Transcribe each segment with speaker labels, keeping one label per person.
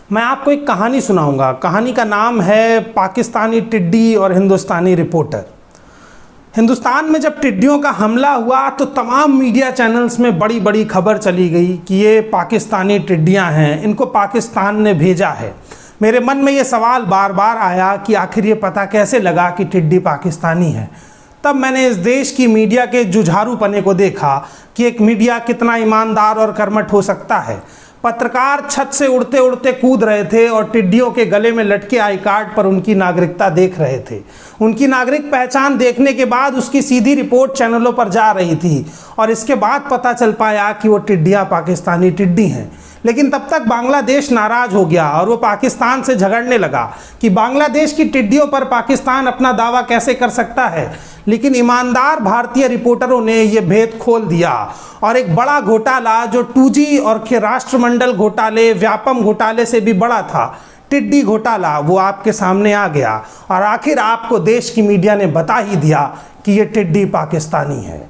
Speaker 1: मैं आपको एक कहानी सुनाऊंगा। कहानी का नाम है पाकिस्तानी टिड्डी और हिंदुस्तानी रिपोर्टर। हिंदुस्तान में जब टिड्डियों का हमला हुआ तो तमाम मीडिया चैनल्स में बड़ी बड़ी खबर चली गई कि ये पाकिस्तानी टिड्डियां हैं, इनको पाकिस्तान ने भेजा है। मेरे मन में ये सवाल बार बार आया कि आखिर ये पता कैसे लगा कि टिड्डी पाकिस्तानी है। तब मैंने इस देश की मीडिया के जुझारूपने को देखा कि एक मीडिया कितना ईमानदार और कर्मठ हो सकता है। पत्रकार छत से उड़ते उड़ते कूद रहे थे और टिड्डियों के गले में लटके आई कार्ड पर उनकी नागरिकता देख रहे थे। उनकी नागरिक पहचान देखने के बाद उसकी सीधी रिपोर्ट चैनलों पर जा रही थी और इसके बाद पता चल पाया कि वो टिड्डियाँ पाकिस्तानी टिड्डी हैं। लेकिन तब तक बांग्लादेश नाराज हो गया और वो पाकिस्तान से झगड़ने लगा कि बांग्लादेश की टिड्डियों पर पाकिस्तान अपना दावा कैसे कर सकता है। लेकिन ईमानदार भारतीय रिपोर्टरों ने ये भेद खोल दिया और एक बड़ा घोटाला जो 2G और राष्ट्रमंडल घोटाले, व्यापम घोटाले से भी बड़ा था, टिड्डी घोटाला, वो आपके सामने आ गया। और आखिर आपको देश की मीडिया ने बता ही दिया कि ये टिड्डी पाकिस्तानी है।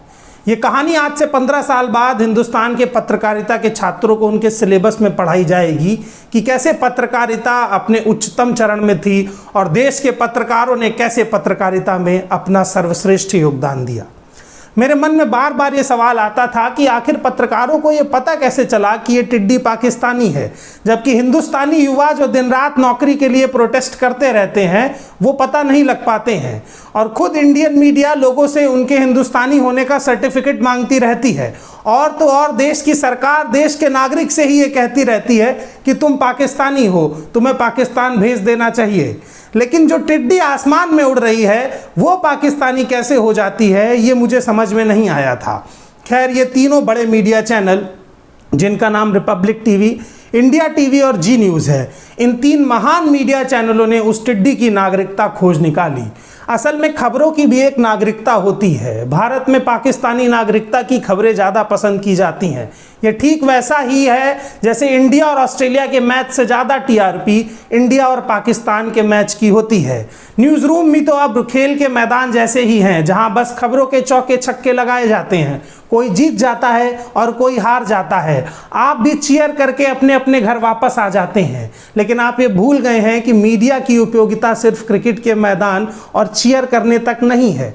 Speaker 1: ये कहानी आज से 15 साल बाद हिंदुस्तान के पत्रकारिता के छात्रों को उनके सिलेबस में पढ़ाई जाएगी कि कैसे पत्रकारिता अपने उच्चतम चरण में थी और देश के पत्रकारों ने कैसे पत्रकारिता में अपना सर्वश्रेष्ठ योगदान दिया। मेरे मन में बार बार ये सवाल आता था कि आखिर पत्रकारों को ये पता कैसे चला कि ये टिड्डी पाकिस्तानी है, जबकि हिंदुस्तानी युवा जो दिन रात नौकरी के लिए प्रोटेस्ट करते रहते हैं वो पता नहीं लग पाते हैं। और खुद इंडियन मीडिया लोगों से उनके हिंदुस्तानी होने का सर्टिफिकेट मांगती रहती है और तो और देश की सरकार देश के नागरिक से ही ये कहती रहती है कि तुम पाकिस्तानी हो, तुम्हें पाकिस्तान भेज देना चाहिए। लेकिन जो टिड्डी आसमान में उड़ रही है वो पाकिस्तानी कैसे हो जाती है, ये मुझे समझ में नहीं आया था। खैर, ये तीनों बड़े मीडिया चैनल जिनका नाम रिपब्लिक टीवी, इंडिया टीवी और जी न्यूज़ है, इन 3 महान मीडिया चैनलों ने उस टिड्डी की नागरिकता खोज निकाली। असल में खबरों की भी एक नागरिकता होती है। भारत में पाकिस्तानी नागरिकता की खबरें ज़्यादा पसंद की जाती हैं। ये ठीक वैसा ही है जैसे इंडिया और ऑस्ट्रेलिया के मैच से ज़्यादा TRP इंडिया और पाकिस्तान के मैच की होती है। न्यूज़ रूम भी तो अब खेल के मैदान जैसे ही हैं, जहां बस खबरों के चौके छक्के लगाए जाते हैं। कोई जीत जाता है और कोई हार जाता है। आप भी चीयर करके अपने अपने घर वापस आ जाते हैं। लेकिन आप ये भूल गए हैं कि मीडिया की उपयोगिता सिर्फ क्रिकेट के मैदान और चीयर करने तक नहीं है।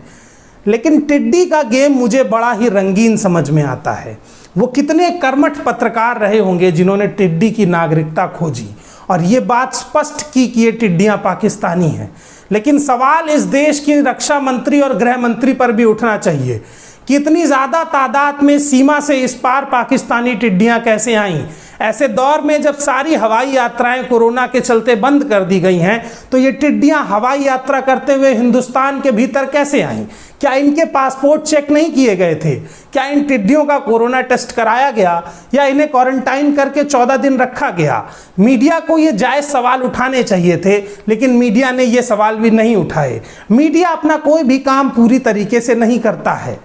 Speaker 1: लेकिन टिड्डी का गेम मुझे बड़ा ही रंगीन समझ में आता है। वो कितने कर्मठ पत्रकार रहे होंगे जिन्होंने टिड्डी की नागरिकता खोजी और ये बात स्पष्ट की कि ये टिड्डियाँ पाकिस्तानी हैं। लेकिन सवाल इस देश की रक्षा मंत्री और गृह मंत्री पर भी उठना चाहिए कि इतनी ज़्यादा तादाद में सीमा से इस पार पाकिस्तानी टिड्डियाँ कैसे आईं। ऐसे दौर में जब सारी हवाई यात्राएं कोरोना के चलते बंद कर दी गई हैं तो ये टिड्डियाँ हवाई यात्रा करते हुए हिंदुस्तान के भीतर कैसे आईं? क्या इनके पासपोर्ट चेक नहीं किए गए थे? क्या इन टिड्डियों का कोरोना टेस्ट कराया गया या इन्हें क्वारंटाइन करके 14 दिन रखा गया? मीडिया को ये जायज़ सवाल उठाने चाहिए थे, लेकिन मीडिया ने ये सवाल भी नहीं उठाए। मीडिया अपना कोई भी काम पूरी तरीके से नहीं करता है।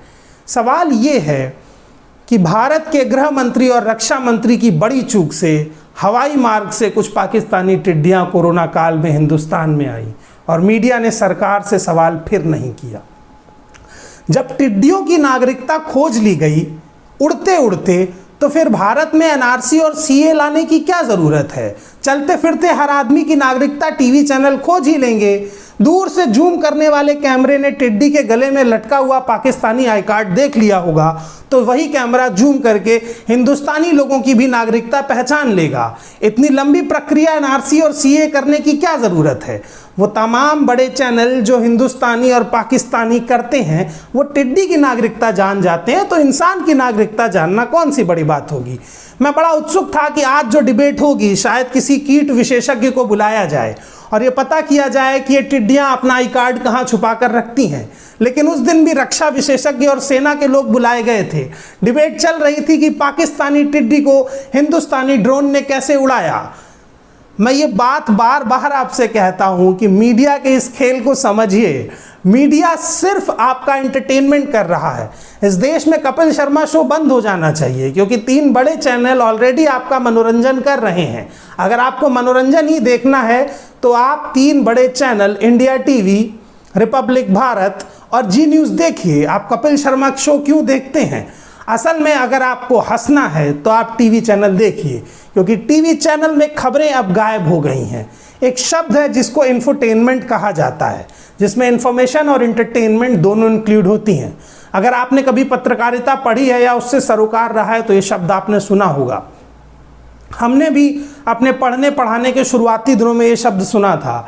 Speaker 1: सवाल ये है कि भारत के गृह मंत्री और रक्षा मंत्री की बड़ी चूक से हवाई मार्ग से कुछ पाकिस्तानी टिड्डियां कोरोना काल में हिंदुस्तान में आई और मीडिया ने सरकार से सवाल फिर नहीं किया। जब टिड्डियों की नागरिकता खोज ली गई उड़ते उड़ते, तो फिर भारत में NRC और CA लाने की क्या ज़रूरत है? चलते फिरते हर आदमी की नागरिकता टीवी चैनल खोज ही लेंगे। दूर से जूम करने वाले कैमरे ने टिड्डी के गले में लटका हुआ पाकिस्तानी आई कार्ड देख लिया होगा तो वही कैमरा जूम करके हिंदुस्तानी लोगों की भी नागरिकता पहचान लेगा। इतनी लंबी प्रक्रिया NRC और CA करने की क्या ज़रूरत है? वो तमाम बड़े चैनल जो हिंदुस्तानी और पाकिस्तानी करते हैं वो टिड्डी की नागरिकता जान जाते हैं, तो इंसान की नागरिकता जानना कौन सी बड़ी बात होगी। मैं बड़ा उत्सुक था कि आज जो डिबेट होगी शायद किसी कीट विशेषज्ञ को बुलाया जाए और ये पता किया जाए कि ये टिड्डियाँ अपना आई कार्ड कहाँ छुपा कर रखती हैं। लेकिन उस दिन भी रक्षा विशेषज्ञ और सेना के लोग बुलाए गए थे। डिबेट चल रही थी कि पाकिस्तानी टिड्डी को हिंदुस्तानी ड्रोन ने कैसे उड़ाया। मैं ये बात बार बार आपसे कहता हूँ कि मीडिया के इस खेल को समझिए। मीडिया सिर्फ आपका एंटरटेनमेंट कर रहा है। इस देश में कपिल शर्मा शो बंद हो जाना चाहिए क्योंकि 3 बड़े चैनल ऑलरेडी आपका मनोरंजन कर रहे हैं। अगर आपको मनोरंजन ही देखना है तो आप 3 बड़े channel India TV, Republic Bharat और जी न्यूज़ देखिए। आप कपिल शर्मा शो क्यों देखते हैं? असल में अगर आपको हंसना है तो आप टीवी चैनल देखिए, क्योंकि टीवी चैनल में खबरें अब गायब हो गई हैं। एक शब्द है जिसको इंफोटेनमेंट कहा जाता है, जिसमें इंफॉर्मेशन और इंटरटेनमेंट दोनों इंक्लूड होती हैं। अगर आपने कभी पत्रकारिता पढ़ी है या उससे सरोकार रहा है तो ये शब्द आपने सुना होगा। हमने भी अपने पढ़ने पढ़ाने के शुरुआती दिनों में ये शब्द सुना था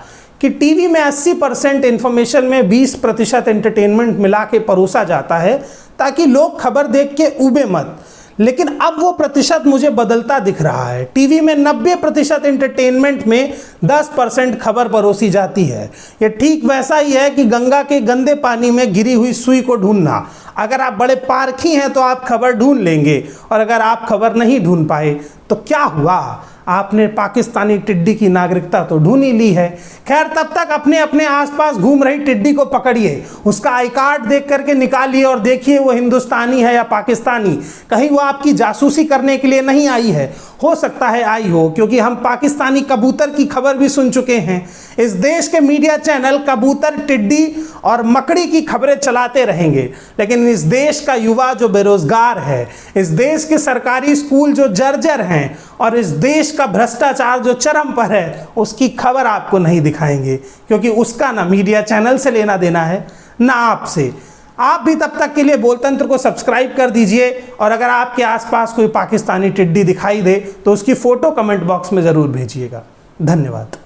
Speaker 1: कि टीवी में 80% इन्फॉर्मेशन में 20% एंटरटेनमेंट मिला के परोसा जाता है ताकि लोग खबर देख के ऊबे मत। लेकिन अब वो प्रतिशत मुझे बदलता दिख रहा है। टीवी में 90% एंटरटेनमेंट में 10% खबर परोसी जाती है। ये ठीक वैसा ही है कि गंगा के गंदे पानी में गिरी हुई सुई को ढूंढना। अगर आप बड़े पारखी हैं तो आप खबर ढूंढ लेंगे, और अगर आप खबर नहीं ढूंढ पाए तो क्या हुआ, आपने पाकिस्तानी टिड्डी की नागरिकता तो ढूंढ ही ली है। खैर, तब तक अपने अपने आसपास घूम रही टिड्डी को पकड़िए, उसका आई कार्ड देख करके निकालिए और देखिए वो हिंदुस्तानी है या पाकिस्तानी। कहीं वो आपकी जासूसी करने के लिए नहीं आई है। हो सकता है आई हो, क्योंकि हम पाकिस्तानी कबूतर की खबर भी सुन चुके हैं। इस देश के मीडिया चैनल कबूतर, टिड्डी और मकड़ी की खबरें चलाते रहेंगे, लेकिन इस देश का युवा जो बेरोजगार है, इस देश के सरकारी स्कूल जो जर्जर हैं और इस देश का भ्रष्टाचार जो चरम पर है, उसकी खबर आपको नहीं दिखाएंगे, क्योंकि उसका ना मीडिया चैनल से लेना देना है ना आपसे। आप भी तब तक के लिए बोलतंत्र को सब्सक्राइब कर दीजिए, और अगर आपके आसपास कोई पाकिस्तानी टिड्डी दिखाई दे तो उसकी फ़ोटो कमेंट बॉक्स में ज़रूर भेजिएगा। धन्यवाद।